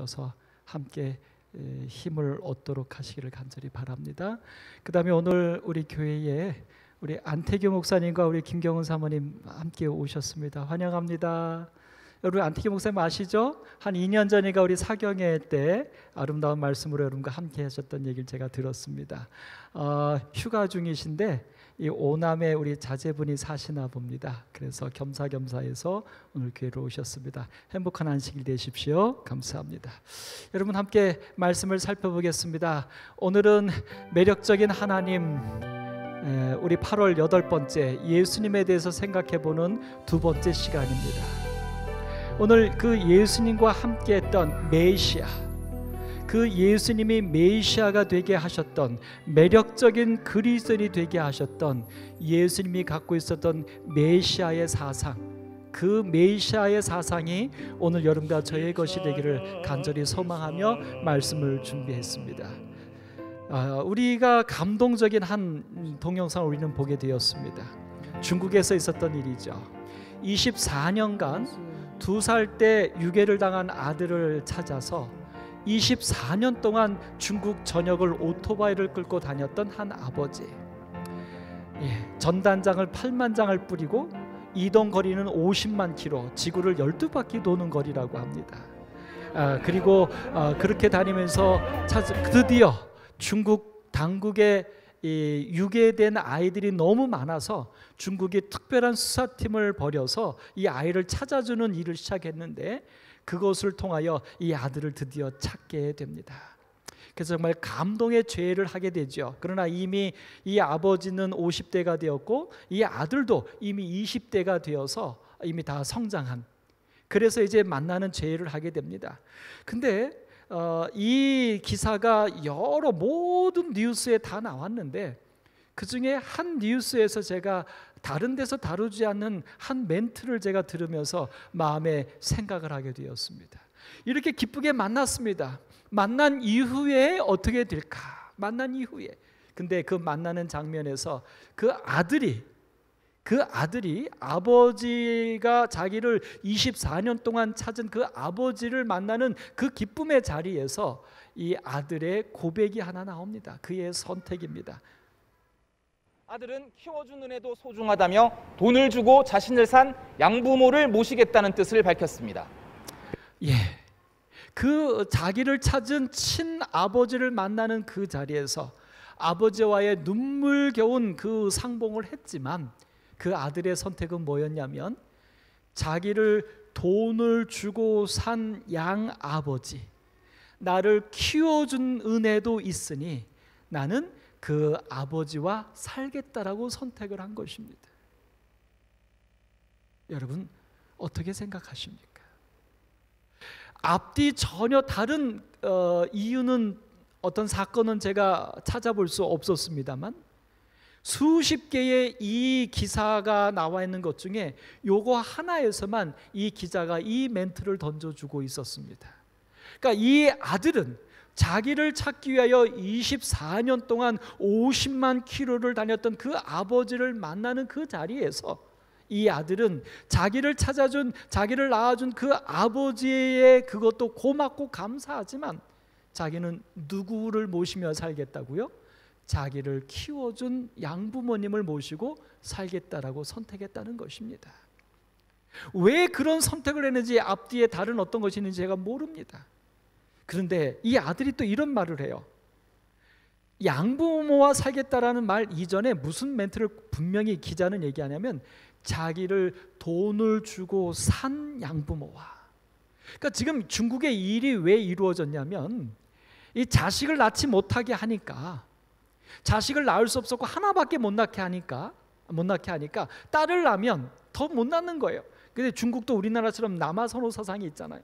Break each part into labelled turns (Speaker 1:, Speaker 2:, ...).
Speaker 1: 서 함께 힘을 얻도록 하시기를 간절히 바랍니다. 그 다음에 오늘 우리 교회에 우리 안태규 목사님과 우리 김경은 사모님 함께 오셨습니다. 환영합니다. 여러분 안태규 목사님 아시죠? 한 2년 전인가 우리 사경회 때 아름다운 말씀으로 여러분과 함께 하셨던 얘기를 제가 들었습니다. 휴가 중이신데 이 오남에 우리 자제분이 사시나 봅니다. 그래서 겸사겸사해서 오늘 교회로 오셨습니다. 행복한 안식일 되십시오. 감사합니다. 여러분 함께 말씀을 살펴보겠습니다. 오늘은 매력적인 하나님, 우리 8월 8번째 예수님에 대해서 생각해보는 두 번째 시간입니다. 오늘 그 예수님과 함께했던 메시아, 그 예수님이 메시아가 되게 하셨던, 매력적인 그리스도인이 되게 하셨던 예수님이 갖고 있었던 메시아의 사상, 그 메시아의 사상이 오늘 여러분과 저의 것이 되기를 간절히 소망하며 말씀을 준비했습니다. 우리가 감동적인 한 동영상을 우리는 보게 되었습니다. 중국에서 있었던 일이죠. 24년간 2살 때 유괴를 당한 아들을 찾아서 24년 동안 중국 전역을 오토바이를 끌고 다녔던 한 아버지, 전단장을 8만 장을 뿌리고 이동 거리는 50만 킬로, 지구를 12바퀴 도는 거리라고 합니다. 그리고 그렇게 다니면서 드디어 중국 당국의 유괴된 아이들이 너무 많아서 중국이 특별한 수사팀을 벌여서 이 아이를 찾아주는 일을 시작했는데, 그것을 통하여 이 아들을 드디어 찾게 됩니다. 그래서 정말 감동의 죄를 하게 되죠. 그러나 이미 이 아버지는 50대가 되었고 이 아들도 이미 20대가 되어서 이미 다 성장한, 그래서 이제 만나는 죄를 하게 됩니다. 근데 이 기사가 여러 모든 뉴스에 다 나왔는데, 그 중에 한 뉴스에서 제가 다른 데서 다루지 않는 한 멘트를 제가 들으면서 마음에 생각을 하게 되었습니다. 이렇게 기쁘게 만났습니다. 만난 이후에 어떻게 될까? 만난 이후에. 근데 그 만나는 장면에서 그 아들이 아버지가 자기를 24년 동안 찾은 그 아버지를 만나는 그 기쁨의 자리에서 이 아들의 고백이 하나 나옵니다. 그의 선택입니다.
Speaker 2: 아들은 키워준 은혜도 소중하다며 돈을 주고 자신을 산 양부모를 모시겠다는 뜻을 밝혔습니다.
Speaker 1: 그 자기를 찾은 친아버지를 만나는 그 자리에서 아버지와의 눈물겨운 그 상봉을 했지만, 그 아들의 선택은 뭐였냐면, 자기를 돈을 주고 산 양아버지, 나를 키워준 은혜도 있으니 나는 그 아버지와 살겠다라고 선택을 한 것입니다. 여러분 어떻게 생각하십니까? 앞뒤 전혀 다른 이유는, 어떤 사건은 제가 찾아볼 수 없었습니다만, 수십 개의 이 기사가 나와 있는 것 중에 요거 하나에서만 이 기자가 이 멘트를 던져주고 있었습니다. 그러니까 이 아들은 자기를 찾기 위하여 24년 동안 50만 킬로를 다녔던 그 아버지를 만나는 그 자리에서 이 아들은 자기를 찾아준, 자기를 낳아준 그 아버지의 그것도 고맙고 감사하지만, 자기는 누구를 모시며 살겠다고요? 자기를 키워준 양부모님을 모시고 살겠다라고 선택했다는 것입니다. 왜 그런 선택을 했는지, 앞뒤에 다른 어떤 것이 있는지 제가 모릅니다. 그런데 이 아들이 또 이런 말을 해요. 양부모와 살겠다라는 말 이전에 무슨 멘트를 분명히 기자는 얘기하냐면, 자기를 돈을 주고 산 양부모와. 그러니까 지금 중국의 일이 왜 이루어졌냐면, 이 자식을 낳지 못하게 하니까, 자식을 낳을 수 없었고 하나밖에 못 낳게 하니까 딸을 낳으면 더 못 낳는 거예요. 근데 중국도 우리나라처럼 남아선호 사상이 있잖아요.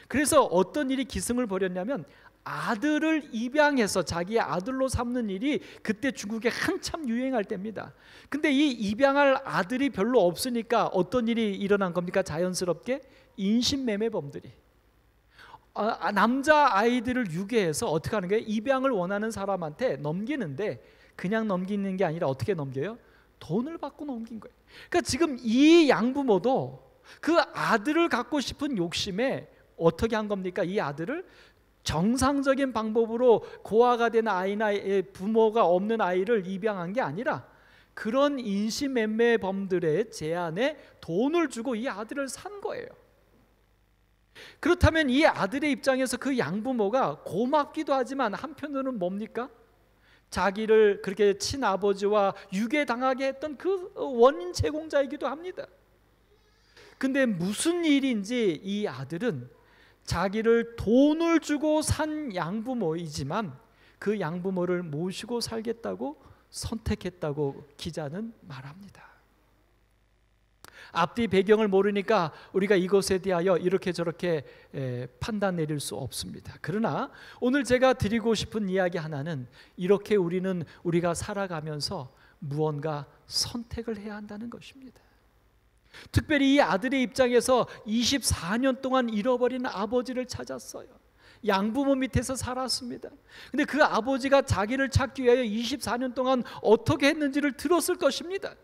Speaker 1: 그래서 어떤 일이 기승을 벌였냐면, 아들을 입양해서 자기의 아들로 삼는 일이 그때 중국에 한참 유행할 때입니다. 근데 이 입양할 아들이 별로 없으니까 어떤 일이 일어난 겁니까? 자연스럽게 인신매매범들이 남자 아이들을 유괴해서 어떻게 하는 거예요? 입양을 원하는 사람한테 넘기는데, 그냥 넘기는 게 아니라 어떻게 넘겨요? 돈을 받고 넘긴 거예요. 그러니까 지금 이 양부모도 그 아들을 갖고 싶은 욕심에 어떻게 한 겁니까? 이 아들을 정상적인 방법으로 고아가 된 아이나 부모가 없는 아이를 입양한 게 아니라 그런 인신매매범들의 제안에 돈을 주고 이 아들을 산 거예요. 그렇다면 이 아들의 입장에서 그 양부모가 고맙기도 하지만 한편으로는 뭡니까? 자기를 그렇게 친아버지와 유괴당하게 했던 그 원인 제공자이기도 합니다. 근데 무슨 일인지 이 아들은 자기를 돈을 주고 산 양부모이지만 그 양부모를 모시고 살겠다고 선택했다고 기자는 말합니다. 앞뒤 배경을 모르니까 우리가 이것에 대하여 이렇게 저렇게 판단 내릴 수 없습니다. 그러나 오늘 제가 드리고 싶은 이야기 하나는 이렇게 우리가 살아가면서 무언가 선택을 해야 한다는 것입니다. 특별히 이 아들의 입장에서 24년 동안 잃어버린 아버지를 찾았어요. 양부모 밑에서 살았습니다. 근데 그 아버지가 자기를 찾기 위하여 24년 동안 어떻게 했는지를 들었을 것입니다.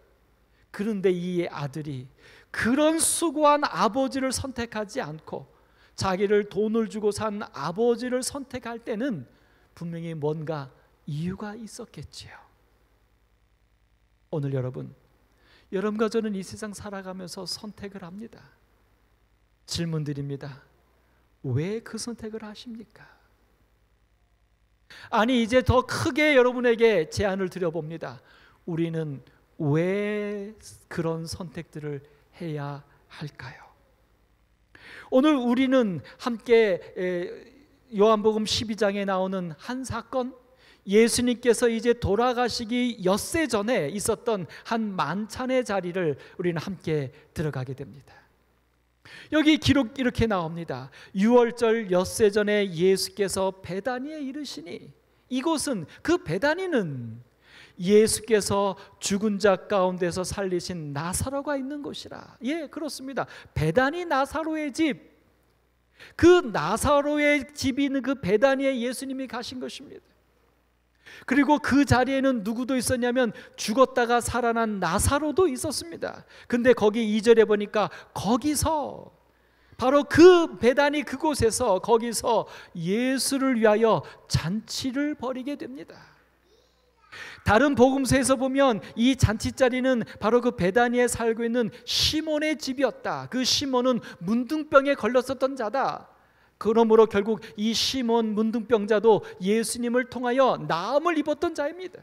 Speaker 1: 그런데 이 아들이 그런 수고한 아버지를 선택하지 않고 자기를 돈을 주고 산 아버지를 선택할 때는 분명히 뭔가 이유가 있었겠지요. 오늘 여러분과 저는 이 세상 살아가면서 선택을 합니다. 질문 드립니다. 왜 그 선택을 하십니까? 아니, 이제 더 크게 여러분에게 제안을 드려봅니다. 우리는 왜 그런 선택들을 해야 할까요? 오늘 우리는 함께 요한복음 12장에 나오는 한 사건, 예수님께서 이제 돌아가시기 엿새 전에 있었던 한 만찬의 자리를 우리는 함께 들어가게 됩니다. 여기 기록 이렇게 나옵니다. 6월절 엿새 전에 예수께서 베다니에 이르시니, 이곳은 그 베다니는 예수께서 죽은 자 가운데서 살리신 나사로가 있는 곳이라. 예, 그렇습니다. 베다니 나사로의 집, 그 나사로의 집이 있는 그 베다니에 예수님이 가신 것입니다. 그리고 그 자리에는 누구도 있었냐면 죽었다가 살아난 나사로도 있었습니다. 근데 거기 2절에 보니까 거기서, 바로 그 베다니 그곳에서, 거기서 예수를 위하여 잔치를 벌이게 됩니다. 다른 복음서에서 보면 이 잔치자리는 바로 그 베다니에 살고 있는 시몬의 집이었다. 그 시몬은 문둥병에 걸렸었던 자다. 그러므로 결국 이 시몬 문둥병자도 예수님을 통하여 나음을 입었던 자입니다.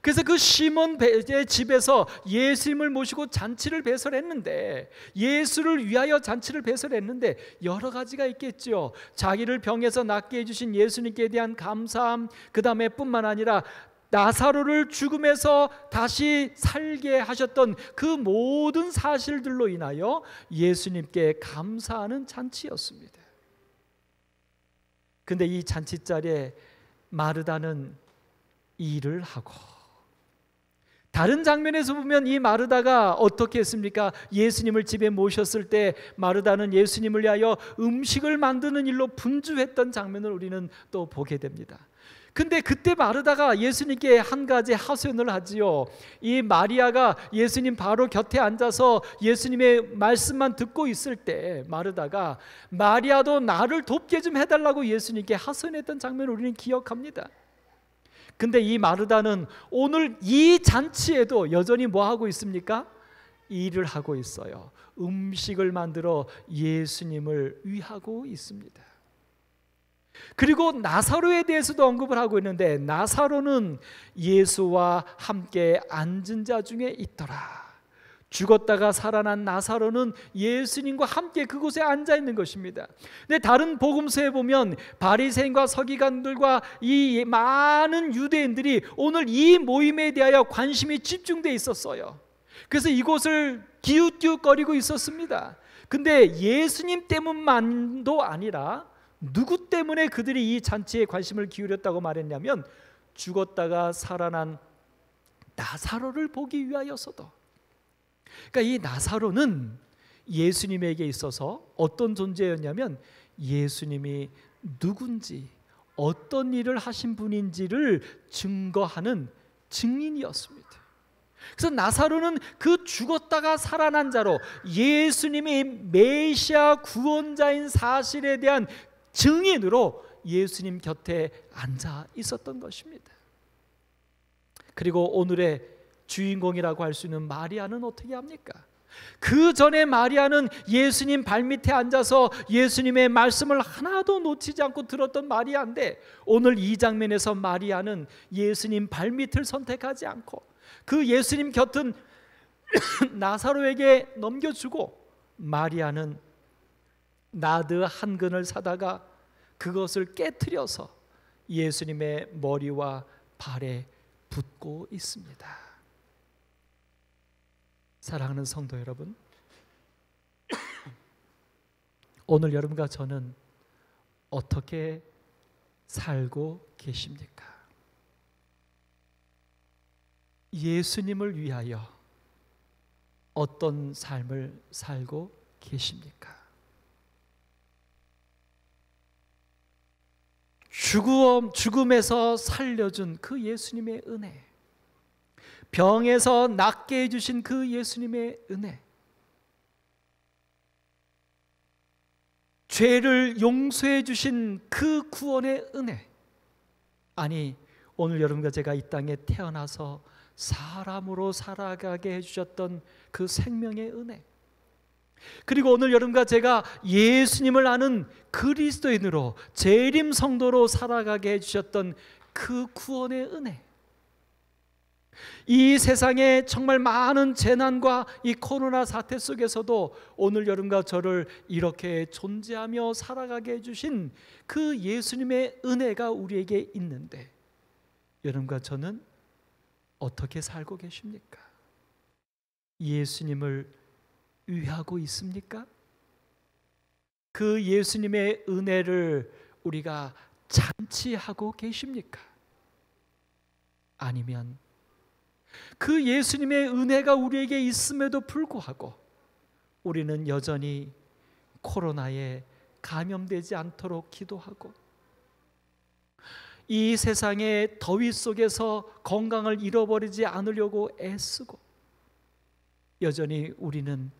Speaker 1: 그래서 그 시몬의 집에서 예수님을 모시고 잔치를 배설했는데, 예수를 위하여 잔치를 배설했는데 여러 가지가 있겠죠. 자기를 병에서 낫게 해주신 예수님께 대한 감사함, 그 다음에 뿐만 아니라 나사로를 죽음에서 다시 살게 하셨던 그 모든 사실들로 인하여 예수님께 감사하는 잔치였습니다. 근데 이 잔치자리에 마르다는 일을 하고, 다른 장면에서 보면 이 마르다가 어떻게 했습니까? 예수님을 집에 모셨을 때 마르다는 예수님을 위하여 음식을 만드는 일로 분주했던 장면을 우리는 또 보게 됩니다. 근데 그때 마르다가 예수님께 한 가지 하소연을 하지요. 이 마리아가 예수님 바로 곁에 앉아서 예수님의 말씀만 듣고 있을 때 마르다가 마리아도 나를 돕게 좀 해달라고 예수님께 하소연했던 장면을 우리는 기억합니다. 근데 이 마르다는 오늘 이 잔치에도 여전히 뭐 하고 있습니까? 일을 하고 있어요. 음식을 만들어 예수님을 위하고 있습니다. 그리고 나사로에 대해서도 언급을 하고 있는데, 나사로는 예수와 함께 앉은 자 중에 있더라. 죽었다가 살아난 나사로는 예수님과 함께 그곳에 앉아 있는 것입니다. 근데 다른 복음서에 보면 바리새인과 서기관들과 이 많은 유대인들이 오늘 이 모임에 대하여 관심이 집중돼 있었어요. 그래서 이곳을 기웃기웃거리고 있었습니다. 근데 예수님 때문만도 아니라 누구 때문에 그들이 이 잔치에 관심을 기울였다고 말했냐면 죽었다가 살아난 나사로를 보기 위하여서도. 그러니까 이 나사로는 예수님에게 있어서 어떤 존재였냐면 예수님이 누군지, 어떤 일을 하신 분인지를 증거하는 증인이었습니다. 그래서 나사로는 그 죽었다가 살아난 자로 예수님이 메시아 구원자인 사실에 대한 증인으로 예수님 곁에 앉아 있었던 것입니다. 그리고 오늘의 주인공이라고 할 수 있는 마리아는 어떻게 합니까? 그 전에 마리아는 예수님 발밑에 앉아서 예수님의 말씀을 하나도 놓치지 않고 들었던 마리아인데, 오늘 이 장면에서 마리아는 예수님 발밑을 선택하지 않고 그 예수님 곁은 나사로에게 넘겨주고, 마리아는 나드 한 근을 사다가 그것을 깨트려서 예수님의 머리와 발에 붓고 있습니다. 사랑하는 성도 여러분, 오늘 여러분과 저는 어떻게 살고 계십니까? 예수님을 위하여 어떤 삶을 살고 계십니까? 죽음에서 살려준 그 예수님의 은혜, 병에서 낫게 해주신 그 예수님의 은혜, 죄를 용서해 주신 그 구원의 은혜, 아니 오늘 여러분과 제가 이 땅에 태어나서 사람으로 살아가게 해주셨던 그 생명의 은혜, 그리고 오늘 여러분과 제가 예수님을 아는 그리스도인으로 재림 성도로 살아가게 해주셨던 그 구원의 은혜, 이 세상에 정말 많은 재난과 이 코로나 사태 속에서도 오늘 여러분과 저를 이렇게 존재하며 살아가게 해주신 그 예수님의 은혜가 우리에게 있는데, 여러분과 저는 어떻게 살고 계십니까? 예수님을 위하고 있습니까? 그 예수님의 은혜를 우리가 잔치하고 계십니까? 아니면 그 예수님의 은혜가 우리에게 있음에도 불구하고 우리는 여전히 코로나에 감염되지 않도록 기도하고, 이 세상의 더위 속에서 건강을 잃어버리지 않으려고 애쓰고, 여전히 우리는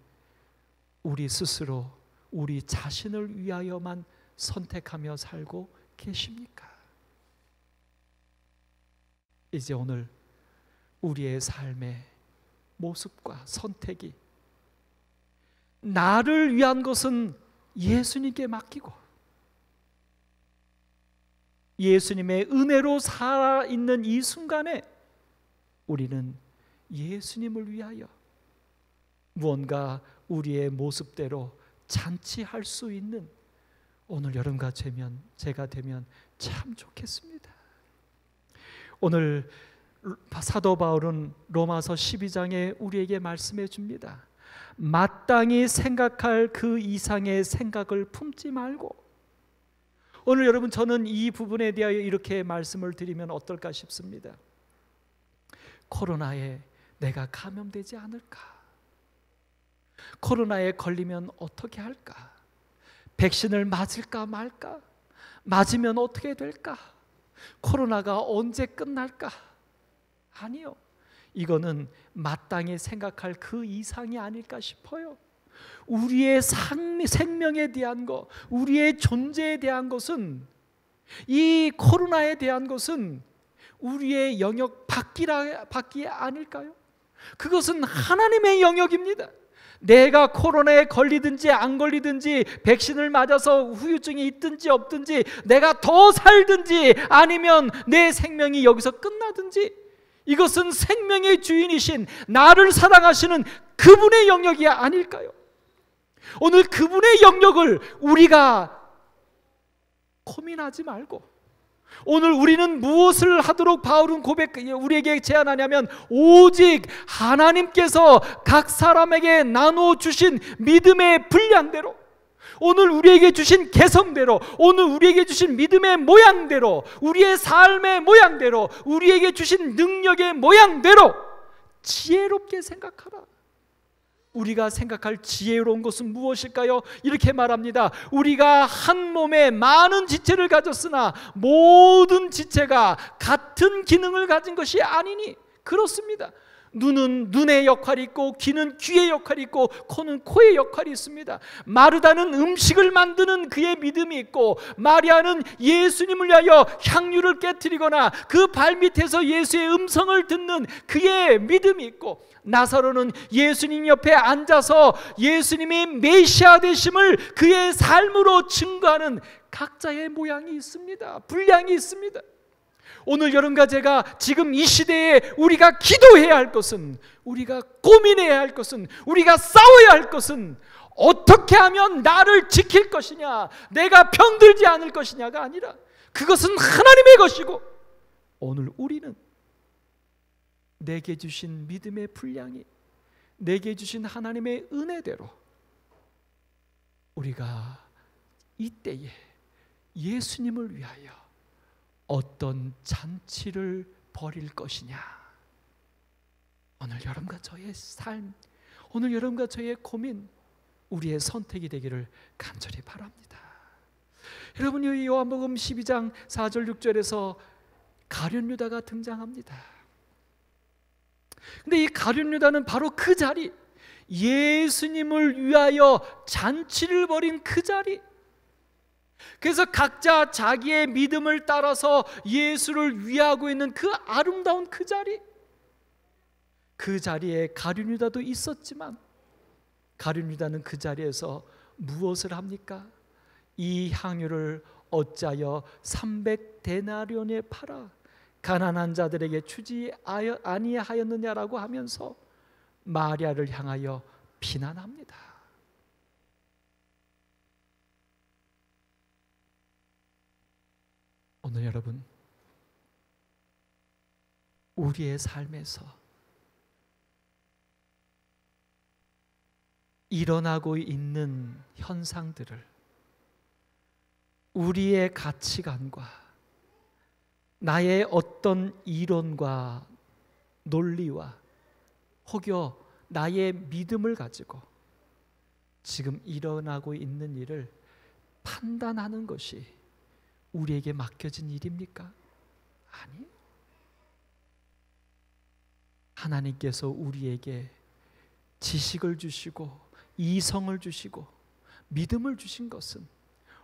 Speaker 1: 우리 스스로 우리 자신을 위하여만 선택하며 살고 계십니까? 이제 오늘 우리의 삶의 모습과 선택이 나를 위한 것은 예수님께 맡기고 예수님의 은혜로 살아있는 이 순간에 우리는 예수님을 위하여 무언가 우리의 모습대로 잔치할 수 있는 오늘 여러분과 제가 되면 참 좋겠습니다. 오늘 사도 바울은 로마서 12장에 우리에게 말씀해 줍니다. 마땅히 생각할 그 이상의 생각을 품지 말고. 오늘 여러분, 저는 이 부분에 대하여 이렇게 말씀을 드리면 어떨까 싶습니다. 코로나에 내가 감염되지 않을까? 코로나에 걸리면 어떻게 할까? 백신을 맞을까 말까? 맞으면 어떻게 될까? 코로나가 언제 끝날까? 아니요, 이거는 마땅히 생각할 그 이상이 아닐까 싶어요. 우리의 생명에 대한 것, 우리의 존재에 대한 것은, 이 코로나에 대한 것은 우리의 영역 밖이 아닐까요? 그것은 하나님의 영역입니다. 내가 코로나에 걸리든지 안 걸리든지, 백신을 맞아서 후유증이 있든지 없든지, 내가 더 살든지 아니면 내 생명이 여기서 끝나든지, 이것은 생명의 주인이신 나를 사랑하시는 그분의 영역이 아닐까요? 오늘 그분의 영역을 우리가 고민하지 말고, 오늘 우리는 무엇을 하도록 바울은 우리에게 제안하냐면, 오직 하나님께서 각 사람에게 나누어 주신 믿음의 분량대로, 오늘 우리에게 주신 개성대로, 오늘 우리에게 주신 믿음의 모양대로, 우리의 삶의 모양대로, 우리에게 주신 능력의 모양대로 지혜롭게 생각하라. 우리가 생각할 지혜로운 것은 무엇일까요? 이렇게 말합니다. 우리가 한 몸에 많은 지체를 가졌으나 모든 지체가 같은 기능을 가진 것이 아니니. 그렇습니다. 눈은 눈의 역할이 있고 귀는 귀의 역할이 있고 코는 코의 역할이 있습니다. 마르다는 음식을 만드는 그의 믿음이 있고, 마리아는 예수님을 위하여 향유를 깨뜨리거나 그 발밑에서 예수의 음성을 듣는 그의 믿음이 있고, 나사로는 예수님 옆에 앉아서 예수님이 메시아 되심을 그의 삶으로 증거하는 각자의 모양이 있습니다. 분량이 있습니다. 오늘 여러분과 제가 지금 이 시대에 우리가 기도해야 할 것은, 우리가 고민해야 할 것은, 우리가 싸워야 할 것은 어떻게 하면 나를 지킬 것이냐, 내가 병들지 않을 것이냐가 아니라 그것은 하나님의 것이고, 오늘 우리는 내게 주신 믿음의 분량이, 내게 주신 하나님의 은혜대로 우리가 이때에 예수님을 위하여 어떤 잔치를 벌일 것이냐. 오늘 여러분과 저의 삶, 오늘 여러분과 저의 고민, 우리의 선택이 되기를 간절히 바랍니다. 여러분이 요한복음 12장 4절 6절에서 가룟 유다가 등장합니다. 근데 이 가룟 유다는 바로 그 자리, 예수님을 위하여 잔치를 벌인 그 자리, 그래서 각자 자기의 믿음을 따라서 예수를 위하고 있는 그 아름다운 그 자리, 그 자리에 가룟 유다도 있었지만, 가룟 유다는 그 자리에서 무엇을 합니까? 이 향유를 어찌하여 300데나리온에 팔아 가난한 자들에게 주지 아니하였느냐라고 하면서 마리아를 향하여 비난합니다. 오늘 여러분, 우리의 삶에서 일어나고 있는 현상들을 우리의 가치관과 나의 어떤 이론과 논리와 혹여 나의 믿음을 가지고 지금 일어나고 있는 일을 판단하는 것이 우리에게 맡겨진 일입니까? 아니, 하나님께서 우리에게 지식을 주시고 이성을 주시고 믿음을 주신 것은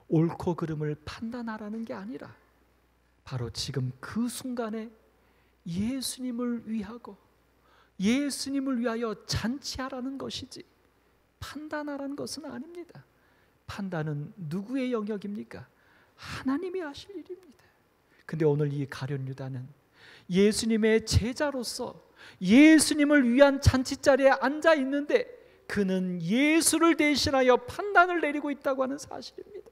Speaker 1: 옳고 그름을 판단하라는 게 아니라 바로 지금 그 순간에 예수님을 위하고 예수님을 위하여 잔치하라는 것이지 판단하라는 것은 아닙니다. 판단은 누구의 영역입니까? 하나님이 하실 일입니다. 근데 오늘 이 가룟 유다는 예수님의 제자로서 예수님을 위한 잔치자리에 앉아 있는데 그는 예수를 대신하여 판단을 내리고 있다고 하는 사실입니다.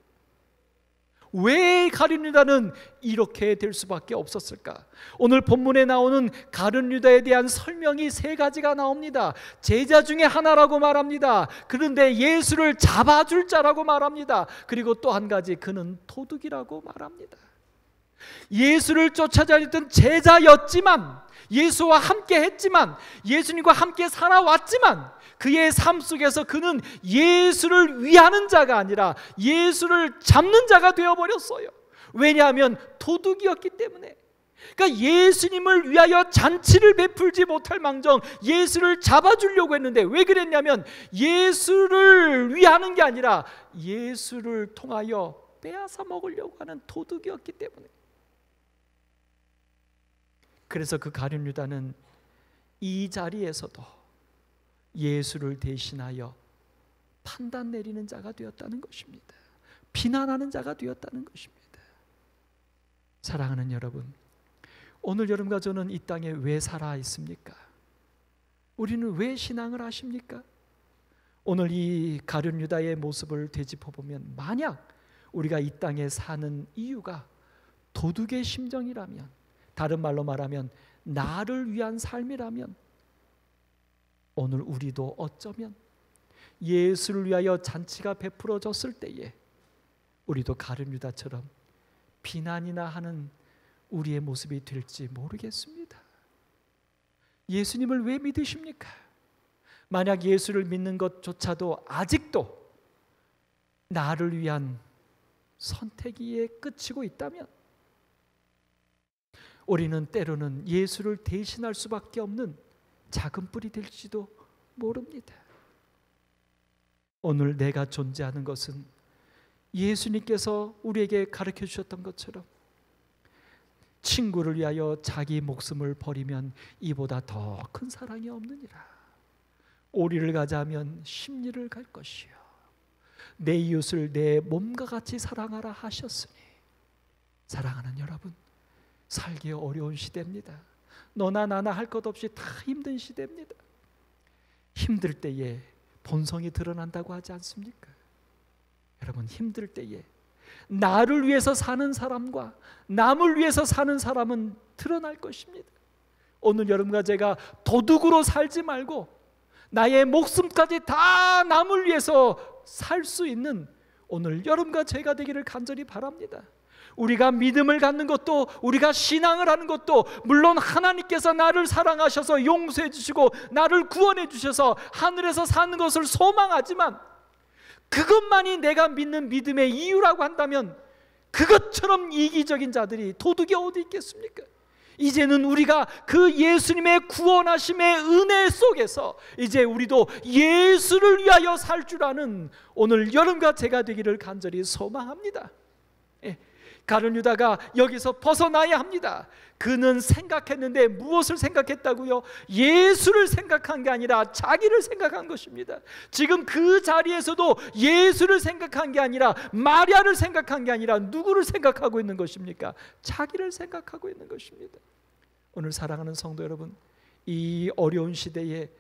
Speaker 1: 왜 가룟 유다는 이렇게 될 수밖에 없었을까? 오늘 본문에 나오는 가룟 유다에 대한 설명이 세 가지가 나옵니다. 제자 중에 하나라고 말합니다. 그런데 예수를 잡아줄 자라고 말합니다. 그리고 또 한 가지, 그는 도둑이라고 말합니다. 예수를 쫓아다니던 제자였지만, 예수와 함께 했지만, 예수님과 함께 살아왔지만 그의 삶 속에서 그는 예수를 위하는 자가 아니라 예수를 잡는 자가 되어버렸어요. 왜냐하면 도둑이었기 때문에. 그러니까 예수님을 위하여 잔치를 베풀지 못할 망정 예수를 잡아주려고 했는데, 왜 그랬냐면 예수를 위하는 게 아니라 예수를 통하여 빼앗아 먹으려고 하는 도둑이었기 때문에. 그래서 그 가룟 유다는 이 자리에서도 예수를 대신하여 판단 내리는 자가 되었다는 것입니다. 비난하는 자가 되었다는 것입니다. 사랑하는 여러분, 오늘 여러분과 저는 이 땅에 왜 살아 있습니까? 우리는 왜 신앙을 하십니까? 오늘 이 가룟 유다의 모습을 되짚어 보면, 만약 우리가 이 땅에 사는 이유가 도둑의 심정이라면, 다른 말로 말하면 나를 위한 삶이라면, 오늘 우리도 어쩌면 예수를 위하여 잔치가 베풀어졌을 때에 우리도 가룟 유다처럼 비난이나 하는 우리의 모습이 될지 모르겠습니다. 예수님을 왜 믿으십니까? 만약 예수를 믿는 것조차도 아직도 나를 위한 선택이에 그치고 있다면 우리는 때로는 예수를 대신할 수밖에 없는 작은 뿌리 될지도 모릅니다. 오늘 내가 존재하는 것은 예수님께서 우리에게 가르쳐 주셨던 것처럼 친구를 위하여 자기 목숨을 버리면 이보다 더 큰 사랑이 없느니라. 오리를 가자면 십리를 갈 것이요 내 이웃을 내 몸과 같이 사랑하라 하셨으니. 사랑하는 여러분, 살기 어려운 시대입니다. 너나 나나 할 것 없이 다 힘든 시대입니다. 힘들 때에 본성이 드러난다고 하지 않습니까? 여러분, 힘들 때에 나를 위해서 사는 사람과 남을 위해서 사는 사람은 드러날 것입니다. 오늘 여러분과 제가 도둑으로 살지 말고 나의 목숨까지 다 남을 위해서 살 수 있는 오늘 여러분과 제가 되기를 간절히 바랍니다. 우리가 믿음을 갖는 것도, 우리가 신앙을 하는 것도 물론 하나님께서 나를 사랑하셔서 용서해 주시고 나를 구원해 주셔서 하늘에서 사는 것을 소망하지만, 그것만이 내가 믿는 믿음의 이유라고 한다면 그것처럼 이기적인 자들이, 도둑이 어디 있겠습니까? 이제는 우리가 그 예수님의 구원하심의 은혜 속에서 이제 우리도 예수를 위하여 살 줄 아는 오늘 여러분과 제가 되기를 간절히 소망합니다. 가룟 유다가 여기서 벗어나야 합니다. 그는 생각했는데 무엇을 생각했다고요? 예수를 생각한 게 아니라 자기를 생각한 것입니다. 지금 그 자리에서도 예수를 생각한 게 아니라, 마리아를 생각한 게 아니라 누구를 생각하고 있는 것입니까? 자기를 생각하고 있는 것입니다. 오늘 사랑하는 성도 여러분, 이 어려운 시대에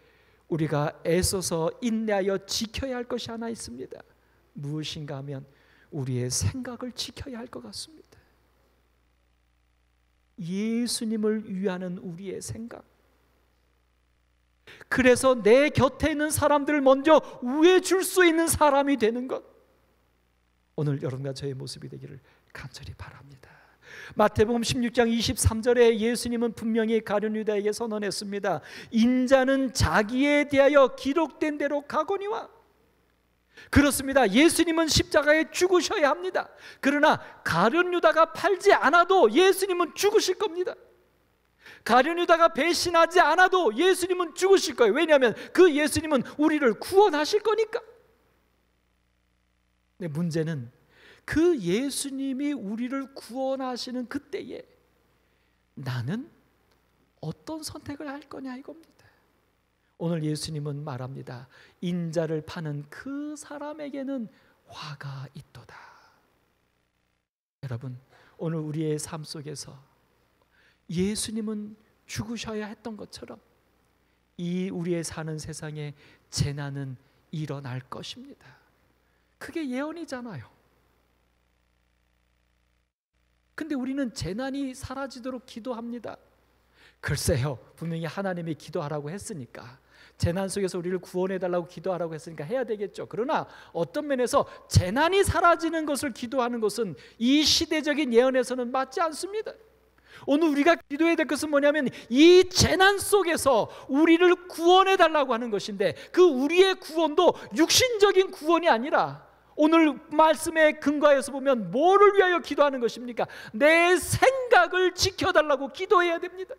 Speaker 1: 우리가 애써서 인내하여 지켜야 할 것이 하나 있습니다. 무엇인가 하면 우리의 생각을 지켜야 할 것 같습니다. 예수님을 위하는 우리의 생각. 그래서 내 곁에 있는 사람들을 먼저 우애 줄 수 있는 사람이 되는 것, 오늘 여러분과 저의 모습이 되기를 간절히 바랍니다. 마태복음 16장 23절에 예수님은 분명히 가룟 유다에게 선언했습니다. 인자는 자기에 대하여 기록된 대로 가거니와. 그렇습니다. 예수님은 십자가에 죽으셔야 합니다. 그러나 가룟 유다가 팔지 않아도 예수님은 죽으실 겁니다. 가룟 유다가 배신하지 않아도 예수님은 죽으실 거예요. 왜냐하면 그 예수님은 우리를 구원하실 거니까. 근데 문제는 그 예수님이 우리를 구원하시는 그때에 나는 어떤 선택을 할 거냐 이겁니다. 오늘 예수님은 말합니다. 인자를 파는 그 사람에게는 화가 있도다. 여러분, 오늘 우리의 삶 속에서 예수님은 죽으셔야 했던 것처럼 이 우리의 사는 세상에 재난은 일어날 것입니다. 그게 예언이잖아요. 근데 우리는 재난이 사라지도록 기도합니다. 글쎄요, 분명히 하나님이 기도하라고 했으니까, 재난 속에서 우리를 구원해달라고 기도하라고 했으니까 해야 되겠죠. 그러나 어떤 면에서 재난이 사라지는 것을 기도하는 것은 이 시대적인 예언에서는 맞지 않습니다. 오늘 우리가 기도해야 될 것은 뭐냐면 이 재난 속에서 우리를 구원해달라고 하는 것인데, 그 우리의 구원도 육신적인 구원이 아니라 오늘 말씀에 근거해서 보면 뭐를 위하여 기도하는 것입니까? 내 생각을 지켜달라고 기도해야 됩니다.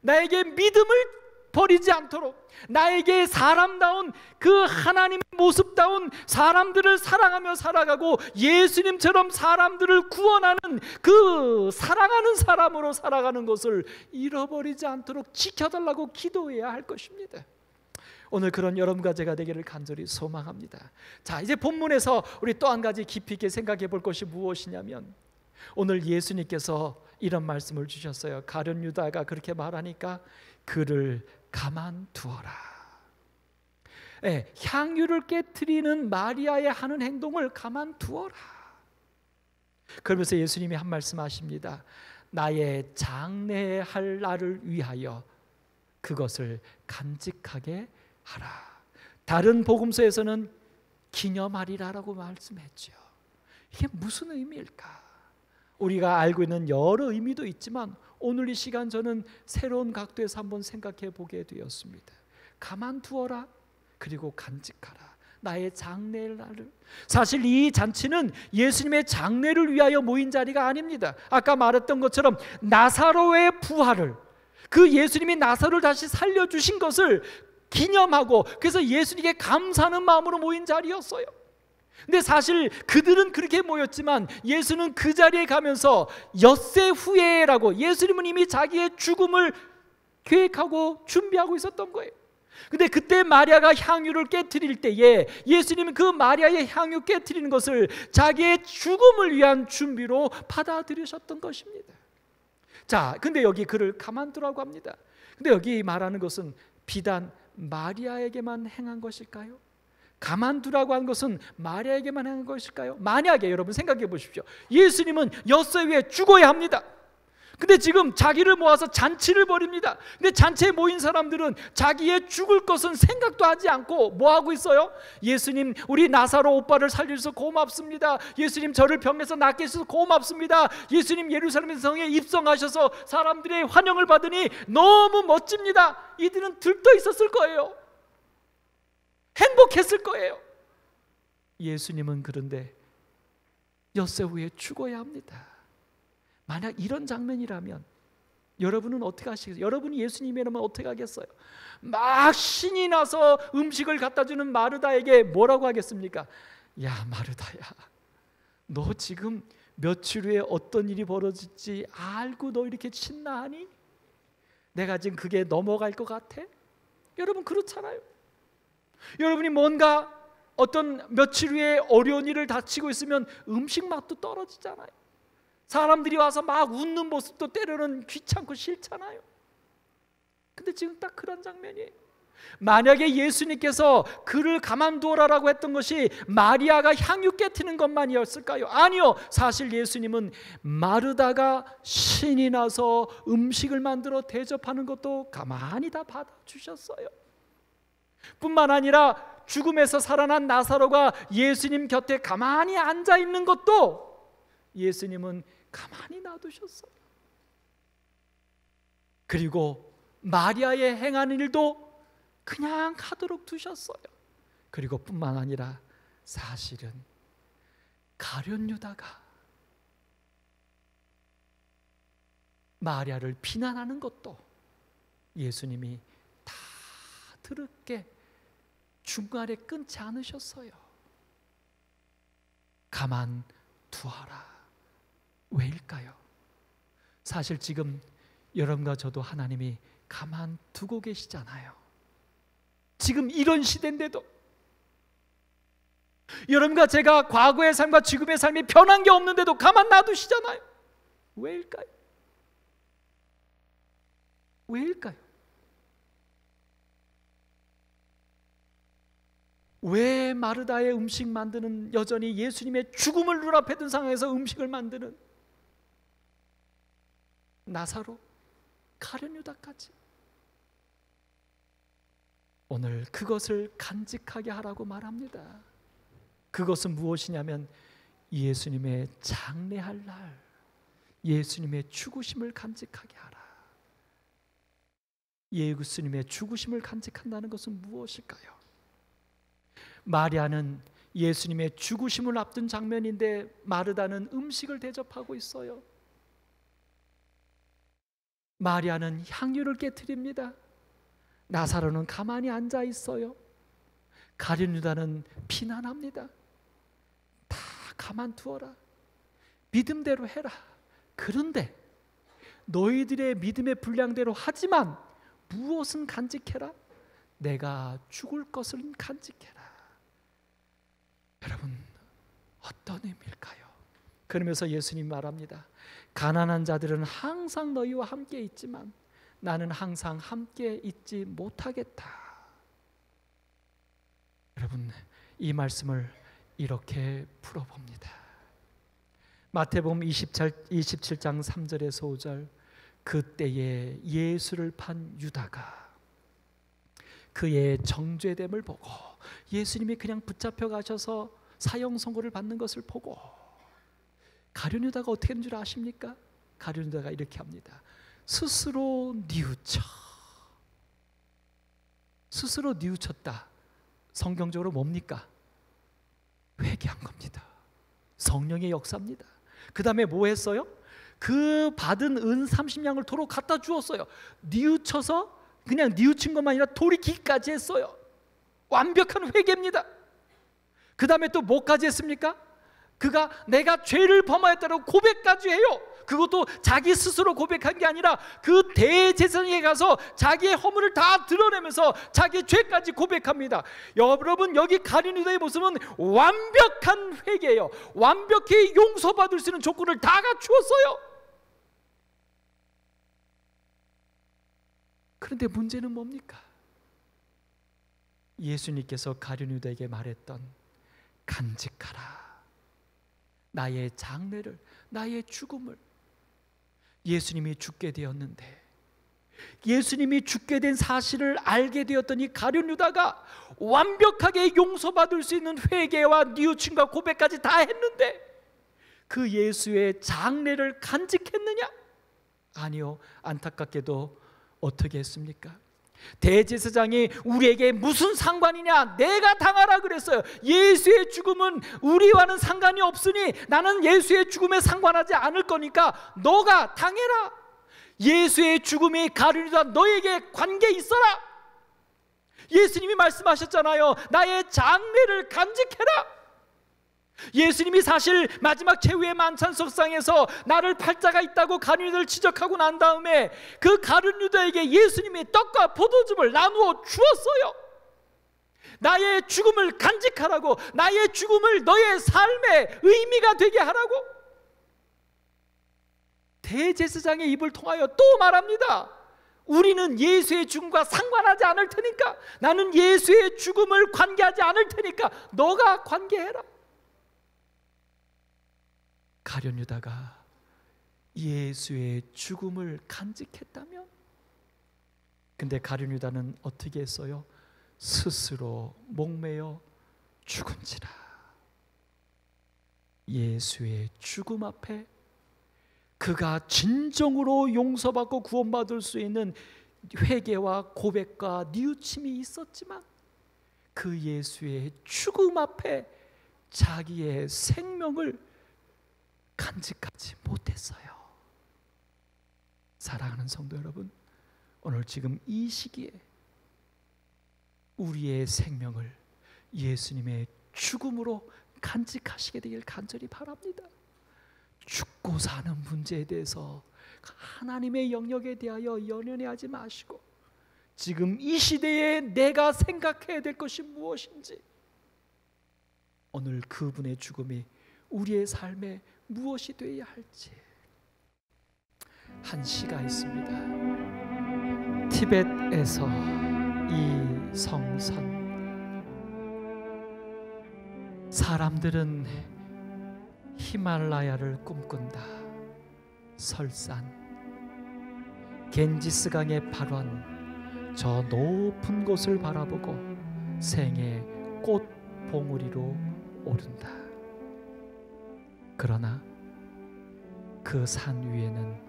Speaker 1: 나에게 믿음을 버리지 않도록, 나에게 사람다운 그 하나님의 모습다운 사람들을 사랑하며 살아가고 예수님처럼 사람들을 구원하는 그 사랑하는 사람으로 살아가는 것을 잃어버리지 않도록 지켜달라고 기도해야 할 것입니다. 오늘 그런 여러분과 제가 되기를 간절히 소망합니다. 자, 이제 본문에서 우리 또 한 가지 깊이 있게 생각해 볼 것이 무엇이냐면, 오늘 예수님께서 이런 말씀을 주셨어요. 가룟 유다가 그렇게 말하니까 그를 가만두어라. 향유를 깨트리는 마리아의 하는 행동을 가만두어라. 그러면서 예수님이 한 말씀 하십니다. 나의 장래할 날을 위하여 그것을 간직하게 하라. 다른 복음서에서는 기념하리라라고 말씀했죠. 이게 무슨 의미일까? 우리가 알고 있는 여러 의미도 있지만 오늘 이 시간 저는 새로운 각도에서 한번 생각해 보게 되었습니다. 가만두어라, 그리고 간직하라. 나의 장례를. 사실 이 잔치는 예수님의 장례를 위하여 모인 자리가 아닙니다. 아까 말했던 것처럼 나사로의 부활을, 그 예수님이 나사로를 다시 살려주신 것을 기념하고, 그래서 예수님께 감사하는 마음으로 모인 자리였어요. 근데 사실 그들은 그렇게 모였지만 예수는 그 자리에 가면서 엿새 후에라고, 예수님은 이미 자기의 죽음을 계획하고 준비하고 있었던 거예요. 근데 그때 마리아가 향유를 깨트릴 때에 예수님은 그 마리아의 향유 깨트리는 것을 자기의 죽음을 위한 준비로 받아들이셨던 것입니다. 자, 근데 여기 그를 가만두라고 합니다. 근데 여기 말하는 것은 비단 마리아에게만 행한 것일까요? 가만두라고 한 것은 마리아에게만 행한 것일까요? 만약에 여러분 생각해 보십시오. 예수님은 엿새 후에 죽어야 합니다. 근데 지금 자기를 모아서 잔치를 벌입니다. 근데 잔치에 모인 사람들은 자기의 죽을 것은 생각도 하지 않고 뭐 하고 있어요? 예수님, 우리 나사로 오빠를 살려주셔서 고맙습니다. 예수님, 저를 병에서 낫게 해주셔서 고맙습니다. 예수님, 예루살렘 성에 입성하셔서 사람들의 환영을 받으니 너무 멋집니다. 이들은 들떠 있었을 거예요. 행복했을 거예요. 예수님은 그런데 엿새 후에 죽어야 합니다. 만약 이런 장면이라면 여러분은 어떻게 하시겠어요? 여러분이 예수님이라면 어떻게 하겠어요? 막 신이 나서 음식을 갖다 주는 마르다에게 뭐라고 하겠습니까? 야, 마르다야, 너 지금 며칠 후에 어떤 일이 벌어질지 알고 너 이렇게 신나하니? 내가 지금 그게 넘어갈 것 같아? 여러분 그렇잖아요. 여러분이 뭔가 어떤 며칠 후에 어려운 일을 닥치고 있으면 음식 맛도 떨어지잖아요. 사람들이 와서 막 웃는 모습도 때로는 귀찮고 싫잖아요. 근데 지금 딱 그런 장면이에요. 만약에 예수님께서 그를 가만두어라라고 했던 것이 마리아가 향유 깨트리는 것만이었을까요? 아니요. 사실 예수님은 마르다가 신이 나서 음식을 만들어 대접하는 것도 가만히 다 받아주셨어요. 뿐만 아니라 죽음에서 살아난 나사로가 예수님 곁에 가만히 앉아있는 것도 예수님은 가만히 놔두셨어요. 그리고 마리아의 행하는 일도 그냥 하도록 두셨어요. 그리고 뿐만 아니라 사실은 가룟 유다가 마리아를 비난하는 것도 예수님이 다 들었게 중간에 끊지 않으셨어요. 가만 두어라. 왜일까요? 사실 지금 여러분과 저도 하나님이 가만 두고 계시잖아요. 지금 이런 시대인데도 여러분과 제가 과거의 삶과 지금의 삶이 변한 게 없는데도 가만 놔두시잖아요. 왜일까요? 왜일까요? 왜 마르다의 음식 만드는, 여전히 예수님의 죽음을 눈앞에 둔 상황에서 음식을 만드는 나사로, 가룟 유다까지 오늘 그것을 간직하게 하라고 말합니다. 그것은 무엇이냐면 예수님의 장례할 날 예수님의 죽으심을 간직하게 하라. 예수님의 죽으심을 간직한다는 것은 무엇일까요? 마리아는 예수님의 죽으심을 앞둔 장면인데 마르다는 음식을 대접하고 있어요. 마리아는 향유를 깨트립니다. 나사로는 가만히 앉아 있어요. 가룟 유다는 비난합니다. 다 가만두어라. 믿음대로 해라. 그런데 너희들의 믿음의 분량대로 하지만 무엇은 간직해라? 내가 죽을 것을 간직해라. 여러분 어떤 의미일까요? 그러면서 예수님 말합니다. 가난한 자들은 항상 너희와 함께 있지만 나는 항상 함께 있지 못하겠다. 여러분 이 말씀을 이렇게 풀어봅니다. 마태복음 27장 3절에서 5절, 그때에 예수를 판 유다가 그의 정죄됨을 보고, 예수님이 그냥 붙잡혀 가셔서 사형 선고를 받는 것을 보고 가룟 유다가 어떻게 하는 줄 아십니까? 가룟 유다가 이렇게 합니다. 스스로 뉘우쳐. 스스로 뉘우쳤다. 성경적으로 뭡니까? 회개한 겁니다. 성령의 역사입니다. 그 다음에 뭐 했어요? 그 받은 은 30냥을 도로 갖다 주었어요. 뉘우쳐서 그냥 뉘우친 것만 아니라 돌이키기까지 했어요. 완벽한 회개입니다. 그 다음에 또 뭐까지 했습니까? 그가 내가 죄를 범하였다고 고백까지 해요. 그것도 자기 스스로 고백한 게 아니라 그 대제사장에게 가서 자기의 허물을 다 드러내면서 자기 죄까지 고백합니다. 여러분, 여기 가룟 유다의 모습은 완벽한 회개예요. 완벽히 용서받을 수 있는 조건을 다 갖추었어요. 그런데 문제는 뭡니까? 예수님께서 가룟 유다에게 말했던 간직하라, 나의 장례를, 나의 죽음을. 예수님이 죽게 되었는데, 예수님이 죽게 된 사실을 알게 되었던 이 가룟 유다가 완벽하게 용서받을 수 있는 회개와 뉘우침과 고백까지 다 했는데 그 예수의 장례를 간직했느냐? 아니요. 안타깝게도 어떻게 했습니까? 대제사장이 우리에게 무슨 상관이냐, 내가 당하라 그랬어요. 예수의 죽음은 우리와는 상관이 없으니 나는 예수의 죽음에 상관하지 않을 거니까 너가 당해라. 예수의 죽음이 가룟 유다 너에게 관계 있어라. 예수님이 말씀하셨잖아요. 나의 장례를 간직해라. 예수님이 사실 마지막 최후의 만찬석상에서 나를 팔자가 있다고 가룟 유다를 지적하고 난 다음에 그 가룟 유다에게 예수님이 떡과 포도즙을 나누어 주었어요. 나의 죽음을 간직하라고, 나의 죽음을 너의 삶의 의미가 되게 하라고. 대제사장의 입을 통하여 또 말합니다. 우리는 예수의 죽음과 상관하지 않을 테니까, 나는 예수의 죽음을 관계하지 않을 테니까 너가 관계해라. 가룟 유다가 예수의 죽음을 간직했다면, 근데 가룟 유다는 어떻게 했어요? 스스로 목매어 죽은지라. 예수의 죽음 앞에 그가 진정으로 용서받고 구원받을 수 있는 회개와 고백과 뉘우침이 있었지만 그 예수의 죽음 앞에 자기의 생명을 간직하지 못했어요. 사랑하는 성도 여러분, 오늘 지금 이 시기에 우리의 생명을 예수님의 죽음으로 간직하시게 되길 간절히 바랍니다. 죽고 사는 문제에 대해서 하나님의 영역에 대하여 연연해하지 마시고 지금 이 시대에 내가 생각해야 될 것이 무엇인지, 오늘 그분의 죽음이 우리의 삶에 무엇이 되어야 할지. 한 시가 있습니다. 티벳에서 이 성산, 사람들은 히말라야를 꿈꾼다. 설산, 겐지스강의 발원, 저 높은 곳을 바라보고 생의 꽃 봉우리로 오른다. 그러나 그 산 위에는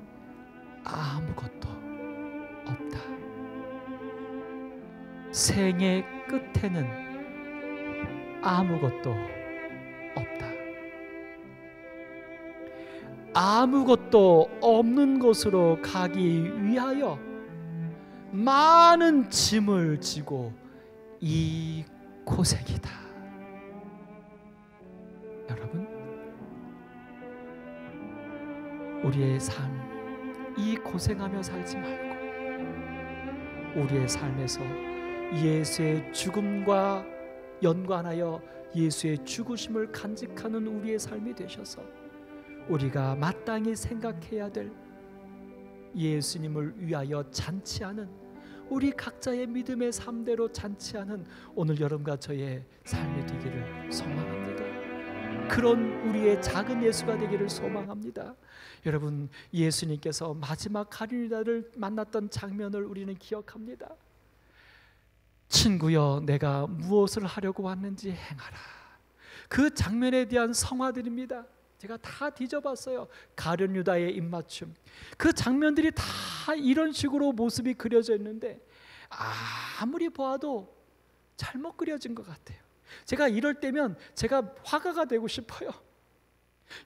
Speaker 1: 아무것도 없다. 생의 끝에는 아무것도 없다. 아무것도 없는 곳으로 가기 위하여 많은 짐을 지고 이 고생이다. 여러분, 우리의 삶, 이 고생하며 살지 말고 우리의 삶에서 예수의 죽음과 연관하여 예수의 죽으심을 간직하는 우리의 삶이 되셔서 우리가 마땅히 생각해야 될 예수님을 위하여 잔치하는, 우리 각자의 믿음의 삶대로 잔치하는 오늘 여러분과 저의 삶이 되기를 소망합니다. 그런 우리의 작은 예수가 되기를 소망합니다. 여러분, 예수님께서 마지막 가룟 유다를 만났던 장면을 우리는 기억합니다. 친구여, 내가 무엇을 하려고 왔는지 행하라. 그 장면에 대한 성화들입니다. 제가 다 뒤져봤어요. 가룟 유다의 입맞춤, 그 장면들이 다 이런 식으로 모습이 그려져 있는데 아무리 보아도 잘못 그려진 것 같아요. 제가 이럴 때면 제가 화가가 되고 싶어요.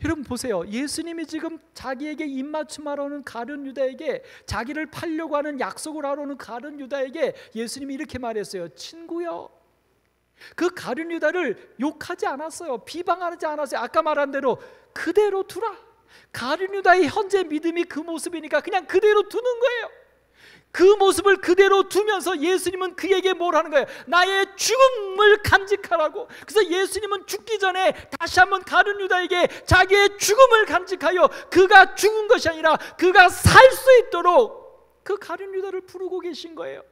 Speaker 1: 여러분 보세요. 예수님이 지금 자기에게 입맞춤하러 오는 가룟 유다에게, 자기를 팔려고 하는 약속을 하러 오는 가룟 유다에게 예수님이 이렇게 말했어요. 친구여. 그 가룟 유다를 욕하지 않았어요. 비방하지 않았어요. 아까 말한 대로 그대로 두라. 가룟 유다의 현재 믿음이 그 모습이니까 그냥 그대로 두는 거예요. 그 모습을 그대로 두면서 예수님은 그에게 뭘 하는 거예요? 나의 죽음을 간직하라고. 그래서 예수님은 죽기 전에 다시 한번 가룟 유다에게 자기의 죽음을 간직하여 그가 죽은 것이 아니라 그가 살 수 있도록 그 가룟 유다를 부르고 계신 거예요.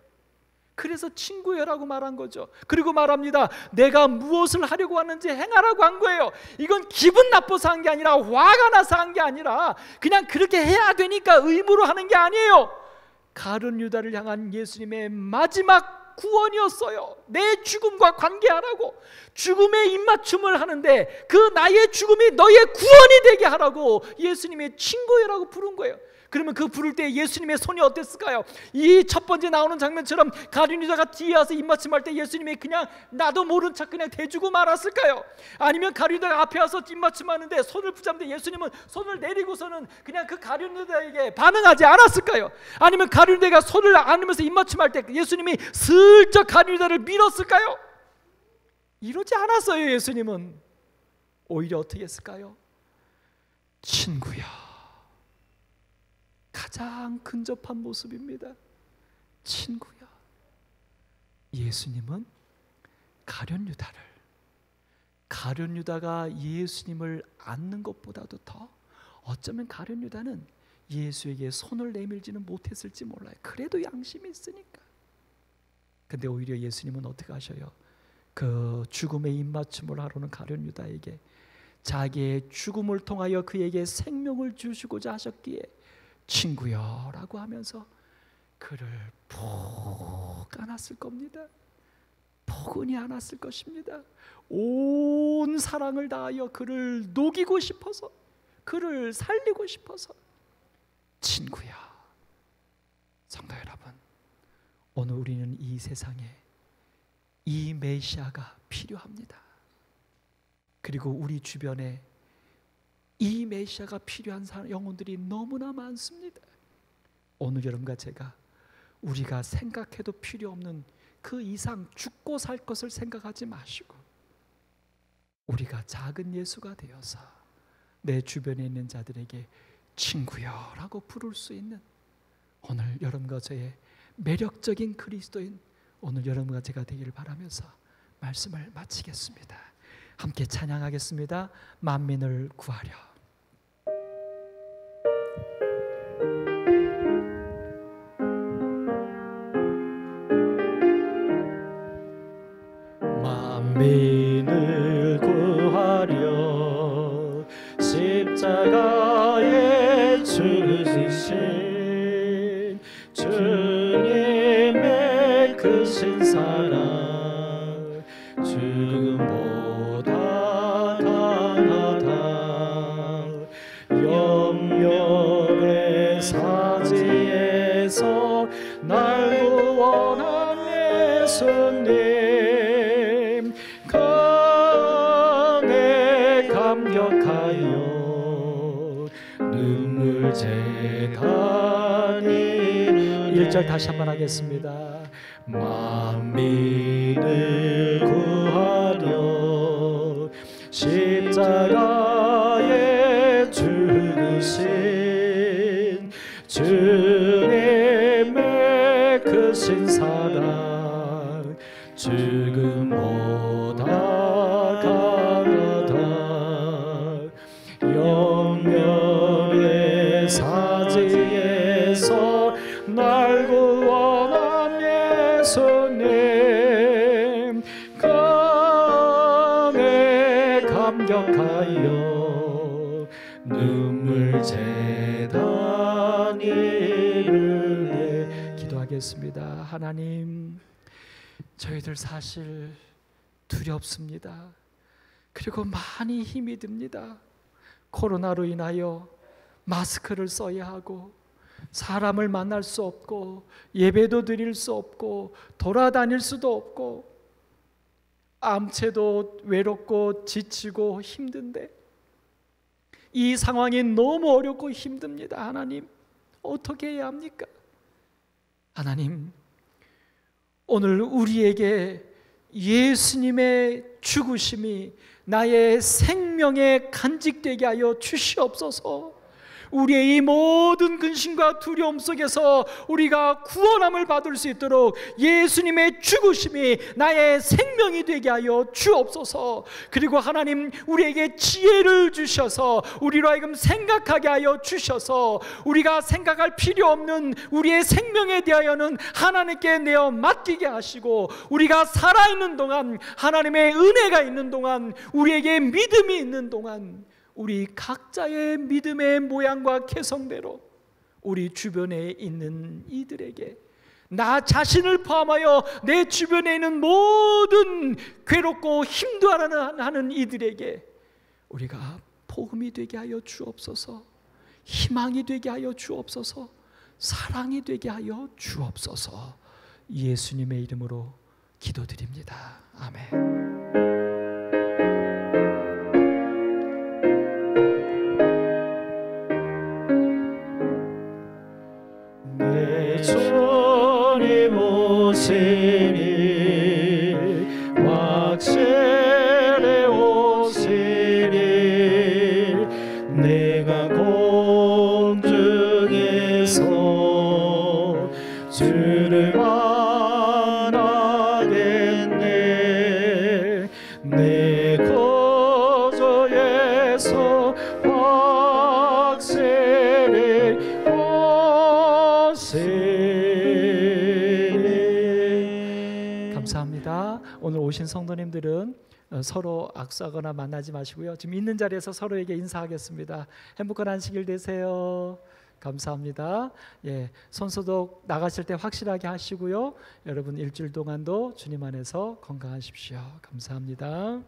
Speaker 1: 그래서 친구여라고 말한 거죠. 그리고 말합니다. 내가 무엇을 하려고 하는지 행하라고 한 거예요. 이건 기분 나빠서 한 게 아니라 화가 나서 한 게 아니라 그냥 그렇게 해야 되니까 의무로 하는 게 아니에요. 가룟 유다를 향한 예수님의 마지막 구원이었어요. 내 죽음과 관계하라고. 죽음에 입맞춤을 하는데 그 나의 죽음이 너의 구원이 되게 하라고 예수님의 친구여라고 부른 거예요. 그러면 그 부를 때 예수님의 손이 어땠을까요? 이 첫 번째 나오는 장면처럼 가룟 유다가 뒤에 와서 입맞춤할 때 예수님이 그냥 나도 모른 척 그냥 대주고 말았을까요? 아니면 가룟 유다가 앞에 와서 입맞춤하는데 손을 붙잡는데 예수님은 손을 내리고서는 그냥 그 가룟 유다에게 반응하지 않았을까요? 아니면 가룟 유다가 손을 안으면서 입맞춤할 때 예수님이 슬쩍 가룟 유다를 밀었을까요? 이러지 않았어요. 예수님은 오히려 어떻게 했을까요? 친구야. 가장 근접한 모습입니다. 친구야. 예수님은 가룟 유다가 예수님을 안는 것보다도 더 어쩌면 가룟 유다는 예수에게 손을 내밀지는 못했을지 몰라요. 그래도 양심이 있으니까. 근데 오히려 예수님은 어떻게 하셔요? 그 죽음의 입맞춤을 하러는 가룟 유다에게 자기의 죽음을 통하여 그에게 생명을 주시고자 하셨기에 친구여 라고 하면서 그를 푹 안았을 겁니다. 포근히 안았을 것입니다. 온 사랑을 다하여 그를 녹이고 싶어서, 그를 살리고 싶어서. 친구야. 성도 여러분, 오늘 우리는 이 세상에 이 메시아가 필요합니다. 그리고 우리 주변에 이 메시아가 필요한 영혼들이 너무나 많습니다. 오늘 여러분과 제가 우리가 생각해도 필요 없는 그 이상 죽고 살 것을 생각하지 마시고 우리가 작은 예수가 되어서 내 주변에 있는 자들에게 친구여라고 부를 수 있는 오늘 여러분과 저의 매력적인 그리스도인 오늘 여러분과 제가 되기를 바라면서 말씀을 마치겠습니다. 함께 찬양하겠습니다. 만민을 구하려. 만민을 구하려 십자가에 죽으신 주님의 크신 사랑 죽음보다 강하다. 영역의 사지에서 날 구원한 예수님 강에 감격하여 눈물 재단이 1절 다시 한번 하겠습니다. 만민을 구하려 십자가에 죽으신 주님의 크신 사랑 죽음보다 강하다. 영역의 사지에서 날 구원한 예수님 강에 감격하여 눈물 재단이 이르네. 기도하겠습니다. 하나님, 저희들 사실 두렵습니다. 그리고 많이 힘이 듭니다. 코로나로 인하여 마스크를 써야 하고 사람을 만날 수 없고 예배도 드릴 수 없고 돌아다닐 수도 없고 암체도 외롭고 지치고 힘든데 이 상황이 너무 어렵고 힘듭니다. 하나님, 어떻게 해야 합니까? 하나님, 오늘 우리에게 예수님의 죽으심이 나의 생명에 간직되게 하여 주시옵소서. 우리의 이 모든 근심과 두려움 속에서 우리가 구원함을 받을 수 있도록 예수님의 죽으심이 나의 생명이 되게 하여 주옵소서. 그리고 하나님, 우리에게 지혜를 주셔서 우리로 하여금 생각하게 하여 주셔서 우리가 생각할 필요 없는 우리의 생명에 대하여는 하나님께 내어 맡기게 하시고, 우리가 살아있는 동안, 하나님의 은혜가 있는 동안, 우리에게 믿음이 있는 동안 우리 각자의 믿음의 모양과 개성대로 우리 주변에 있는 이들에게, 나 자신을 포함하여 내 주변에 있는 모든 괴롭고 힘들어하는 이들에게 우리가 복음이 되게 하여 주옵소서. 희망이 되게 하여 주옵소서. 사랑이 되게 하여 주옵소서. 예수님의 이름으로 기도드립니다. 아멘.
Speaker 3: 주님 오시니 확실히 오시니 내가 공중에서 주를 만나겠네. 내 거저에서 확실히
Speaker 1: 감사합니다. 오늘 오신 성도님들은 서로 악수하거나 만나지 마시고요. 지금 있는 자리에서 서로에게 인사하겠습니다. 행복한 안식일 되세요. 감사합니다. 예, 손소독 나가실 때 확실하게 하시고요. 여러분 일주일 동안도 주님 안에서 건강하십시오. 감사합니다.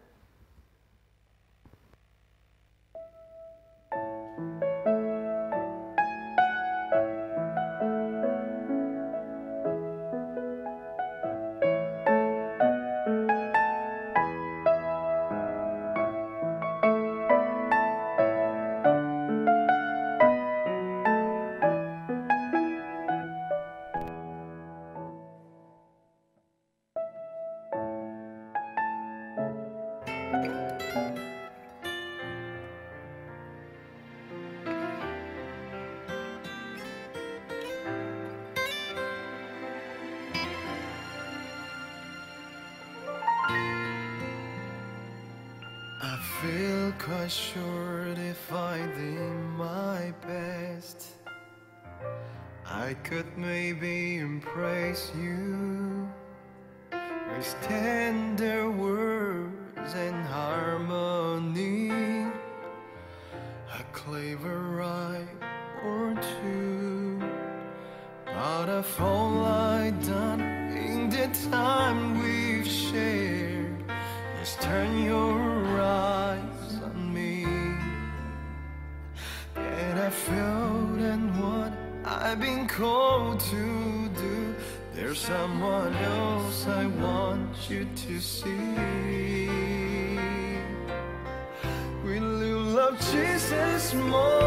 Speaker 3: I feel quite sure if I did my best, I could maybe impress you with tender words and harmony, a clever rhyme or two. But of all I've done in the time we've shared is turn your eyes on me, and I felt and what I've been called to do. There's someone else I want you to see. Will you love Jesus more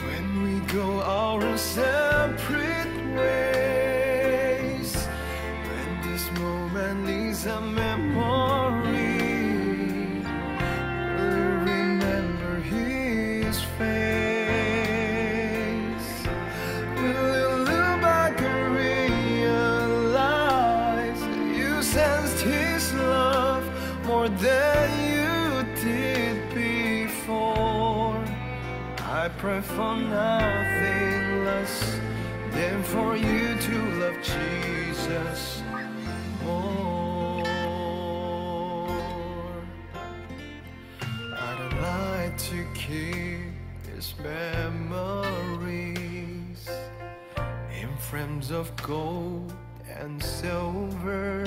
Speaker 3: when we go our separate ways? When this moment is a memory, will you remember His face? Will you look back and realize that you sensed His love more than you did before? I pray for nothing less than for you to love Jesus more. I'd like to keep His memories in frames of gold and silver,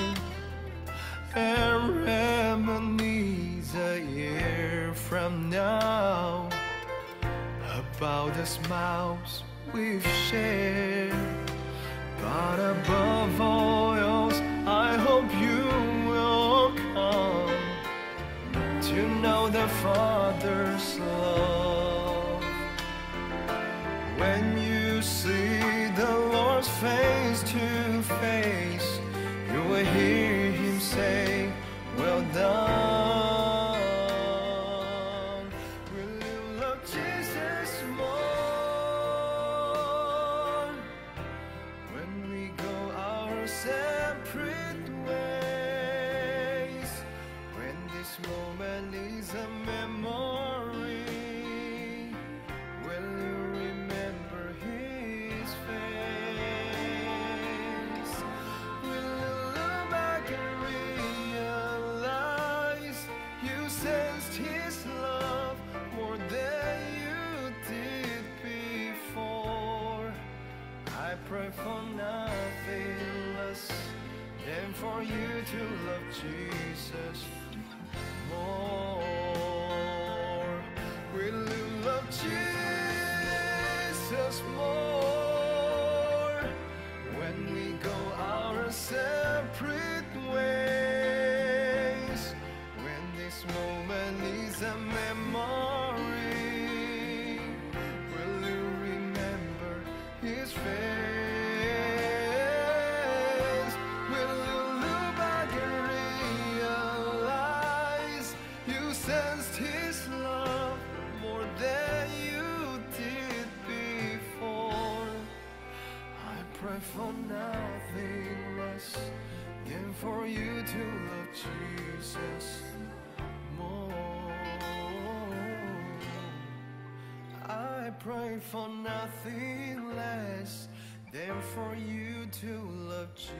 Speaker 3: and reminisce a year from now about the smiles we've shared. But above all else, I hope you will come to to know the Father's love. When you see the Lord's face to face, you will hear Him say, well done. Will you love Jesus more when we go our separate ways? When this moment is a memory, will you remember His face? Will you look back and realize you sensed His love more than you did before? I pray for nothing less than for you to love Jesus more. Will you love Jesus more when we go our separate ways? When this moment is a memory, will you remember His face? Will you look back and realize you sensed His love more than you did before? I pray for nothing less than for you to love Jesus more. I pray for nothing less than for you to love Jesus